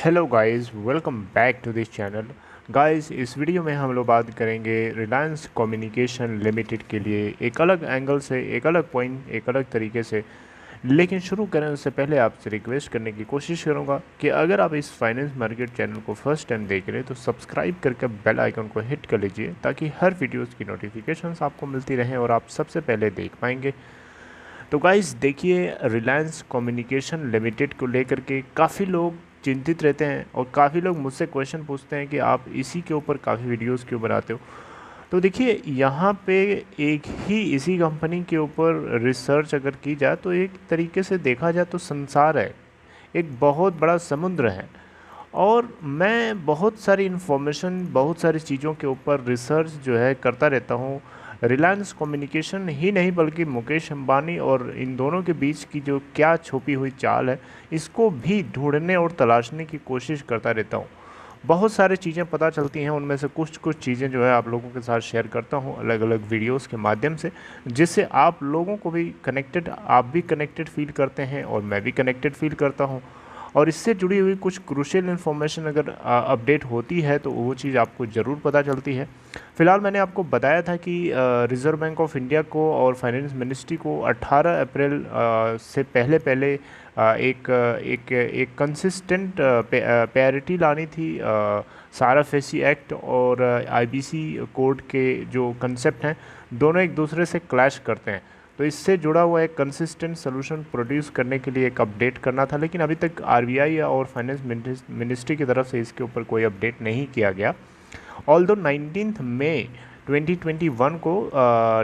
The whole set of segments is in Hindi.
Hello guys, welcome back to this channel. Guys, इस वीडियो में हम लोग बात करेंगे रिलायंस कम्युनिकेशन लिमिटेड के लिए एक अलग एंगल से, एक अलग पॉइंट, एक अलग तरीके से। लेकिन शुरू करें उससे पहले आपसे रिक्वेस्ट करने की कोशिश करूंगा कि अगर आप इस फाइनेंस मार्केट चैनल को फर्स्ट टाइम देख रहे हैं तो सब्सक्राइब करके बेल आइकन को हिट कर लीजिए ताकि हर वीडियोज़ की नोटिफिकेशंस आपको मिलती रहें और आप सबसे पहले देख पाएंगे। तो गाइस देखिए, रिलायंस कम्युनिकेशन लिमिटेड को लेकर के काफ़ी लोग चिंतित रहते हैं और काफ़ी लोग मुझसे क्वेश्चन पूछते हैं कि आप इसी के ऊपर काफ़ी वीडियोस क्यों बनाते हो। तो देखिए, यहाँ पे एक ही इसी कंपनी के ऊपर रिसर्च अगर की जाए तो एक तरीके से देखा जाए तो संसार है, एक बहुत बड़ा समुद्र है। और मैं बहुत सारी इन्फॉर्मेशन, बहुत सारी चीज़ों के ऊपर रिसर्च जो है करता रहता हूँ। रिलायंस कम्युनिकेशन ही नहीं बल्कि मुकेश अंबानी और इन दोनों के बीच की जो क्या छुपी हुई चाल है, इसको भी ढूंढने और तलाशने की कोशिश करता रहता हूँ। बहुत सारी चीज़ें पता चलती हैं, उनमें से कुछ कुछ चीज़ें जो है आप लोगों के साथ शेयर करता हूँ अलग अलग वीडियोस के माध्यम से, जिससे आप लोगों को भी कनेक्टेड, आप भी कनेक्टेड फील करते हैं और मैं भी कनेक्टेड फील करता हूँ। और इससे जुड़ी हुई कुछ क्रूशियल इन्फॉर्मेशन अगर अपडेट होती है तो वो चीज़ आपको ज़रूर पता चलती है। फिलहाल मैंने आपको बताया था कि रिज़र्व बैंक ऑफ इंडिया को और फाइनेंस मिनिस्ट्री को 18 अप्रैल से पहले पहले एक कंसिस्टेंट पैरिटी लानी थी। सारा फेसी एक्ट और आईबीसी कोड के जो कंसेप्ट हैं, दोनों एक दूसरे से क्लैश करते हैं। तो इससे जुड़ा हुआ एक कंसिस्टेंट सोल्यूशन प्रोड्यूस करने के लिए एक अपडेट करना था, लेकिन अभी तक आरबीआई और फाइनेंस मिनिस्ट्री की तरफ से इसके ऊपर कोई अपडेट नहीं किया गया। ऑल्दो 19 मई 2021 को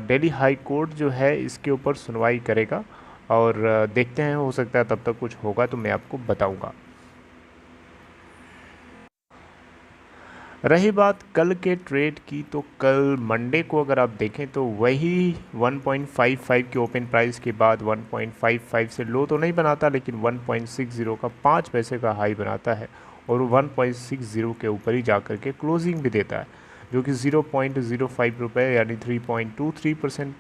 दिल्ली हाई कोर्ट जो है इसके ऊपर सुनवाई करेगा और देखते हैं, हो सकता है तब तक कुछ होगा तो मैं आपको बताऊंगा। रही बात कल के ट्रेड की, तो कल मंडे को अगर आप देखें तो वही 1.55 के ओपन प्राइस के बाद 1.55 से लो तो नहीं बनाता, लेकिन 1.60 का 5 पैसे का हाई बनाता है और 1.60 के ऊपर ही जा कर के क्लोजिंग भी देता है, जो कि 0.05 रुपये यानी 3.23%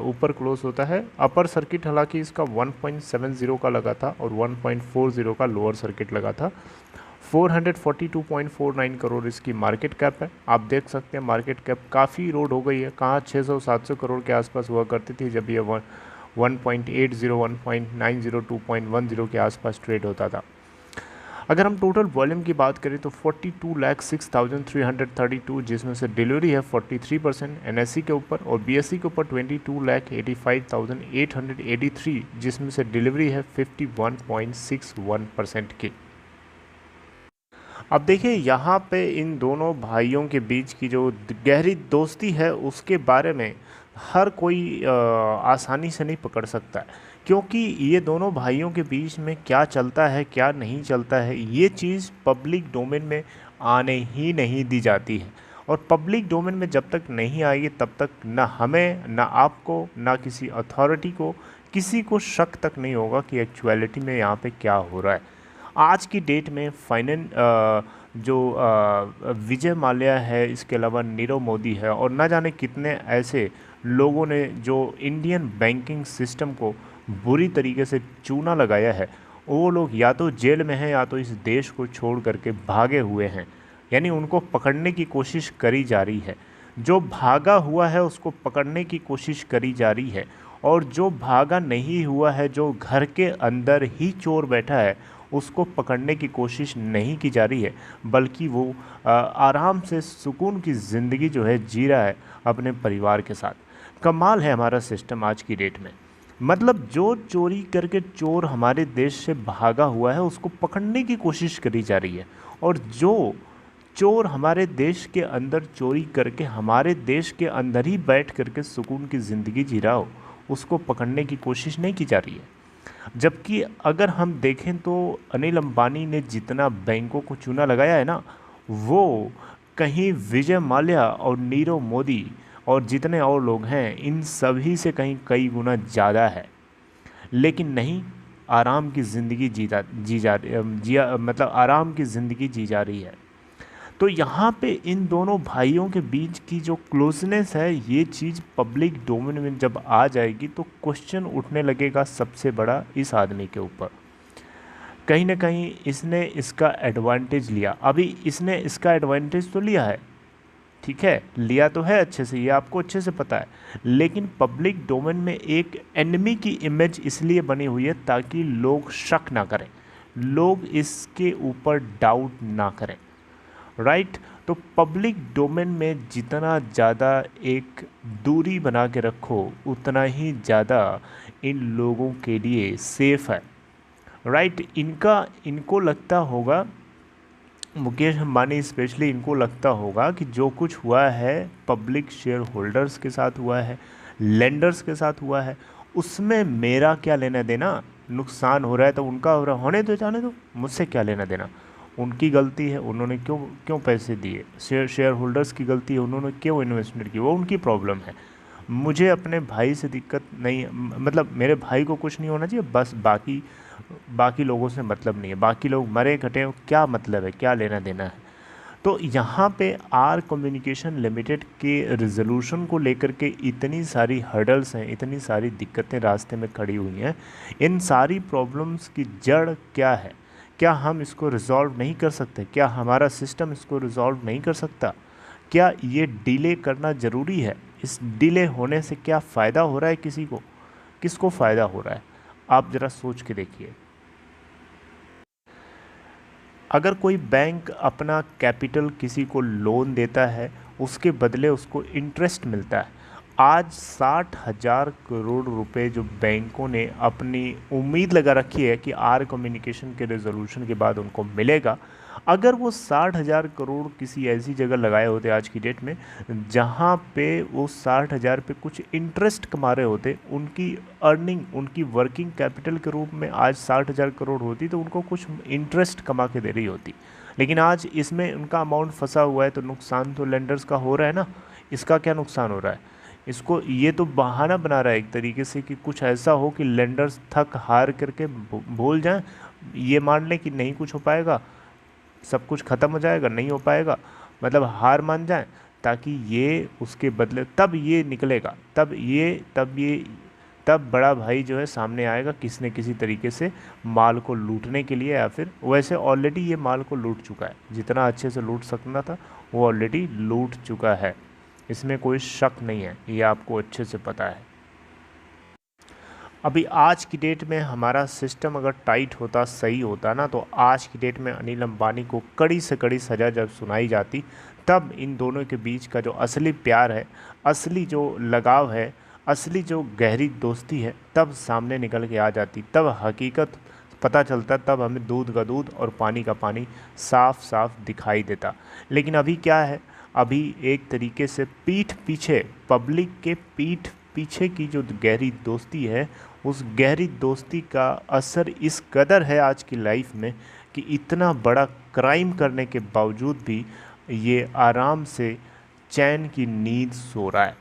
ऊपर क्लोज होता है। अपर सर्किट हालांकि इसका 1.70 का लगा था और 1.40 का लोअर सर्किट लगा था। 442.49 करोड़ इसकी मार्केट कैप है। आप देख सकते हैं मार्केट कैप काफ़ी रोड हो गई है, कहाँ 600-700 करोड़ के आसपास हुआ करती थी जब ये 1.80, 1.90, 2.10 के आसपास ट्रेड होता था। अगर हम टोटल वॉल्यूम की बात करें तो 42,06,332, जिसमें से डिलीवरी है 43% एनएससी के ऊपर और बीएससी के ऊपर 22,85,883, जिसमें से डिलीवरी है 51.61% की। अब देखिए, यहाँ पे इन दोनों भाइयों के बीच की जो गहरी दोस्ती है उसके बारे में हर कोई आसानी से नहीं पकड़ सकता है, क्योंकि ये दोनों भाइयों के बीच में क्या चलता है क्या नहीं चलता है, ये चीज़ पब्लिक डोमेन में आने ही नहीं दी जाती है। और पब्लिक डोमेन में जब तक नहीं आएगी तब तक ना हमें, ना आपको, ना किसी अथॉरिटी को, किसी को शक तक नहीं होगा कि एक्चुअलिटी में यहाँ पे क्या हो रहा है। आज की डेट में जो विजय माल्या है, इसके अलावा नीरव मोदी है और ना जाने कितने ऐसे लोगों ने जो इंडियन बैंकिंग सिस्टम को बुरी तरीके से चूना लगाया है, वो लोग या तो जेल में हैं या तो इस देश को छोड़ करके भागे हुए हैं। यानी उनको पकड़ने की कोशिश करी जा रही है। जो भागा हुआ है उसको पकड़ने की कोशिश करी जा रही है, और जो भागा नहीं हुआ है, जो घर के अंदर ही चोर बैठा है, उसको पकड़ने की कोशिश नहीं की जा रही है, बल्कि वो आराम से सुकून की ज़िंदगी जो है जी रहा है अपने परिवार के साथ। कमाल है हमारा सिस्टम आज की डेट में। मतलब जो चोरी करके चोर हमारे देश से भागा हुआ है उसको पकड़ने की कोशिश करी जा रही है, और जो चोर हमारे देश के अंदर चोरी करके हमारे देश के अंदर ही बैठ करके सुकून की ज़िंदगी जी रहा हो, उसको पकड़ने की कोशिश नहीं की जा रही है। जबकि अगर हम देखें तो अनिल अंबानी ने जितना बैंकों को चूना लगाया है ना, वो कहीं विजय माल्या और नीरव मोदी और जितने और लोग हैं इन सभी से कहीं कई गुना ज़्यादा है। लेकिन नहीं, आराम की ज़िंदगी मतलब आराम की ज़िंदगी जी जा रही है। तो यहाँ पे इन दोनों भाइयों के बीच की जो क्लोजनेस है, ये चीज़ पब्लिक डोमेन में जब आ जाएगी तो क्वेश्चन उठने लगेगा सबसे बड़ा इस आदमी के ऊपर। कहीं ना कहीं इसने इसका एडवांटेज लिया। अभी इसने इसका एडवांटेज तो लिया है, ठीक है, लिया तो है अच्छे से, ये आपको अच्छे से पता है, लेकिन पब्लिक डोमेन में एक एनिमी की इमेज इसलिए बनी हुई है ताकि लोग शक ना करें, लोग इसके ऊपर डाउट ना करें, राइट। तो पब्लिक डोमेन में जितना ज़्यादा एक दूरी बना के रखो उतना ही ज़्यादा इन लोगों के लिए सेफ है, राइट। इनको लगता होगा, मुकेश अंबानी स्पेशली इनको लगता होगा कि जो कुछ हुआ है पब्लिक शेयर होल्डर्स के साथ हुआ है, लेंडर्स के साथ हुआ है, उसमें मेरा क्या लेना देना, नुकसान हो रहा है तो उनका हो रहा, होने दो, जाने दो, मुझसे क्या लेना देना, उनकी गलती है, उन्होंने क्यों क्यों पैसे दिए, शेयर होल्डर्स की गलती है, उन्होंने क्यों इन्वेस्टमेंट की, वो उनकी प्रॉब्लम है, मुझे अपने भाई से दिक्कत नहीं, मतलब मेरे भाई को कुछ नहीं होना चाहिए, बस बाकी बाकी लोगों से मतलब नहीं है, बाकी लोग मरे घटे क्या मतलब है, क्या लेना देना है। तो यहाँ पे आर कम्युनिकेशन लिमिटेड के रिजोल्यूशन को लेकर के इतनी सारी हर्डल्स हैं, इतनी सारी दिक्कतें रास्ते में खड़ी हुई हैं, इन सारी प्रॉब्लम्स की जड़ क्या है, क्या हम इसको रिजॉल्व नहीं कर सकते, क्या हमारा सिस्टम इसको रिजॉल्व नहीं कर सकता, क्या ये डिले करना ज़रूरी है, इस डिले होने से क्या फ़ायदा हो रहा है, किसी को, किसको फ़ायदा हो रहा है, आप ज़रा सोच के देखिए। अगर कोई बैंक अपना कैपिटल किसी को लोन देता है, उसके बदले उसको इंटरेस्ट मिलता है। आज 60,000 करोड़ रुपए जो बैंकों ने अपनी उम्मीद लगा रखी है कि आर कम्युनिकेशन के रेजोल्यूशन के बाद उनको मिलेगा, अगर वो 60,000 करोड़ किसी ऐसी जगह लगाए होते आज की डेट में जहाँ पे वो 60,000 पे कुछ इंटरेस्ट कमा रहे होते, उनकी अर्निंग, उनकी वर्किंग कैपिटल के रूप में आज 60,000 करोड़ होती तो उनको कुछ इंटरेस्ट कमा के दे रही होती, लेकिन आज इसमें उनका अमाउंट फंसा हुआ है, तो नुकसान तो लेंडर्स का हो रहा है ना। इसका क्या नुकसान हो रहा है, इसको ये तो बहाना बना रहा है एक तरीके से कि कुछ ऐसा हो कि लेंडर्स थक हार करके भूल जाएं, ये मान लें कि नहीं कुछ हो पाएगा, सब कुछ ख़त्म हो जाएगा, नहीं हो पाएगा, मतलब हार मान जाएं, ताकि ये उसके बदले तब ये निकलेगा, तब बड़ा भाई जो है सामने आएगा किसी न किसी तरीके से माल को लूटने के लिए, या फिर वैसे ऑलरेडी ये माल को लूट चुका है, जितना अच्छे से लूट सकना था वो ऑलरेडी लूट चुका है, इसमें कोई शक नहीं है, ये आपको अच्छे से पता है। अभी आज की डेट में हमारा सिस्टम अगर टाइट होता, सही होता ना, तो आज की डेट में अनिल अंबानी को कड़ी से कड़ी सज़ा जब सुनाई जाती, तब इन दोनों के बीच का जो असली प्यार है, असली जो लगाव है, असली जो गहरी दोस्ती है, तब सामने निकल के आ जाती, तब हकीकत पता चलता, तब हमें दूध का दूध और पानी का पानी साफ साफ दिखाई देता। लेकिन अभी क्या है, अभी एक तरीके से पीठ पीछे, पब्लिक के पीठ पीछे की जो गहरी दोस्ती है, उस गहरी दोस्ती का असर इस कदर है आज की लाइफ में कि इतना बड़ा क्राइम करने के बावजूद भी ये आराम से चैन की नींद सो रहा है।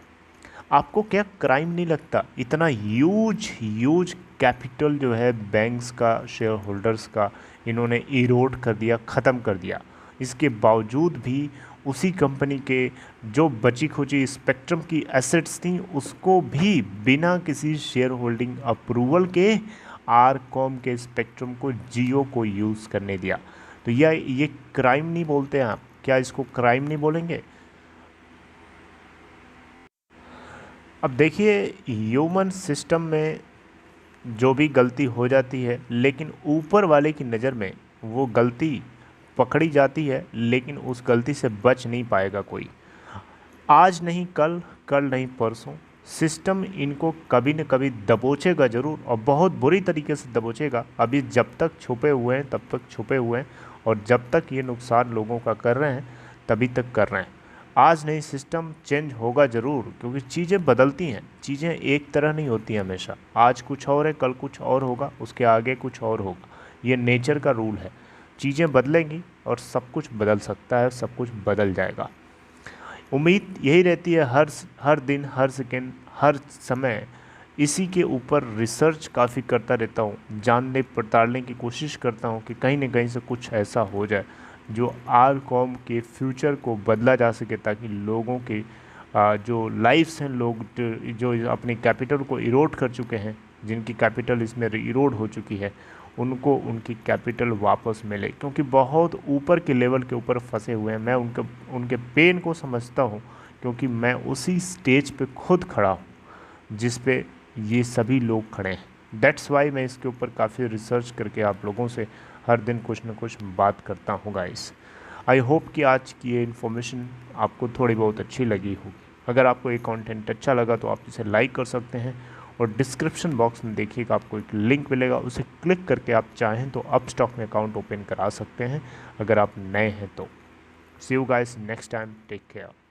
आपको क्या क्राइम नहीं लगता, इतना ह्यूज कैपिटल जो है बैंक्स का, शेयर होल्डर्स का, इन्होंने इरोड कर दिया, ख़त्म कर दिया, इसके बावजूद भी उसी कंपनी के जो बची खुची स्पेक्ट्रम की एसेट्स थी उसको भी बिना किसी शेयर होल्डिंग अप्रूवल के आर कॉम के स्पेक्ट्रम को जियो को यूज़ करने दिया। तो ये क्राइम नहीं बोलते हैं आप, क्या इसको क्राइम नहीं बोलेंगे? अब देखिए, ह्यूमन सिस्टम में जो भी गलती हो जाती है, लेकिन ऊपर वाले की नज़र में वो गलती पकड़ी जाती है, लेकिन उस गलती से बच नहीं पाएगा कोई। आज नहीं कल, कल नहीं परसों, सिस्टम इनको कभी न कभी दबोचेगा ज़रूर, और बहुत बुरी तरीके से दबोचेगा। अभी जब तक छुपे हुए हैं तब तक छुपे हुए हैं, और जब तक ये नुकसान लोगों का कर रहे हैं तभी तक कर रहे हैं। आज नहीं, सिस्टम चेंज होगा ज़रूर, क्योंकि चीज़ें बदलती हैं, चीज़ें एक तरह नहीं होती हमेशा। आज कुछ और है, कल कुछ और होगा, उसके आगे कुछ और होगा, ये नेचर का रूल है। चीज़ें बदलेंगी और सब कुछ बदल सकता है, सब कुछ बदल जाएगा। उम्मीद यही रहती है, हर दिन, हर सेकेंड, हर समय इसी के ऊपर रिसर्च काफ़ी करता रहता हूँ, जानने पड़तालने की कोशिश करता हूँ कि कहीं न कहीं से कुछ ऐसा हो जाए जो आर कॉम के फ्यूचर को बदला जा सके, ताकि लोगों के जो लाइफ्स हैं, लोग जो अपने कैपिटल को इरोड कर चुके हैं, जिनकी कैपिटल इसमें इरोड हो चुकी है, उनको उनकी कैपिटल वापस मिले, क्योंकि बहुत ऊपर के लेवल के ऊपर फंसे हुए हैं। मैं उनके पेन को समझता हूँ, क्योंकि मैं उसी स्टेज पे खुद खड़ा हूँ जिस पे ये सभी लोग खड़े हैं। दैट्स वाई मैं इसके ऊपर काफ़ी रिसर्च करके आप लोगों से हर दिन कुछ ना कुछ बात करता हूँ गाइस। आई होप कि आज की ये इन्फॉर्मेशन आपको थोड़ी बहुत अच्छी लगी होगी। अगर आपको ये कंटेंट अच्छा लगा तो आप इसे लाइक कर सकते हैं, और डिस्क्रिप्शन बॉक्स में देखिएगा आपको एक लिंक मिलेगा, उसे क्लिक करके आप चाहें तो अपस्टॉक में अकाउंट ओपन करा सकते हैं अगर आप नए हैं तो। See you guys next time, take care.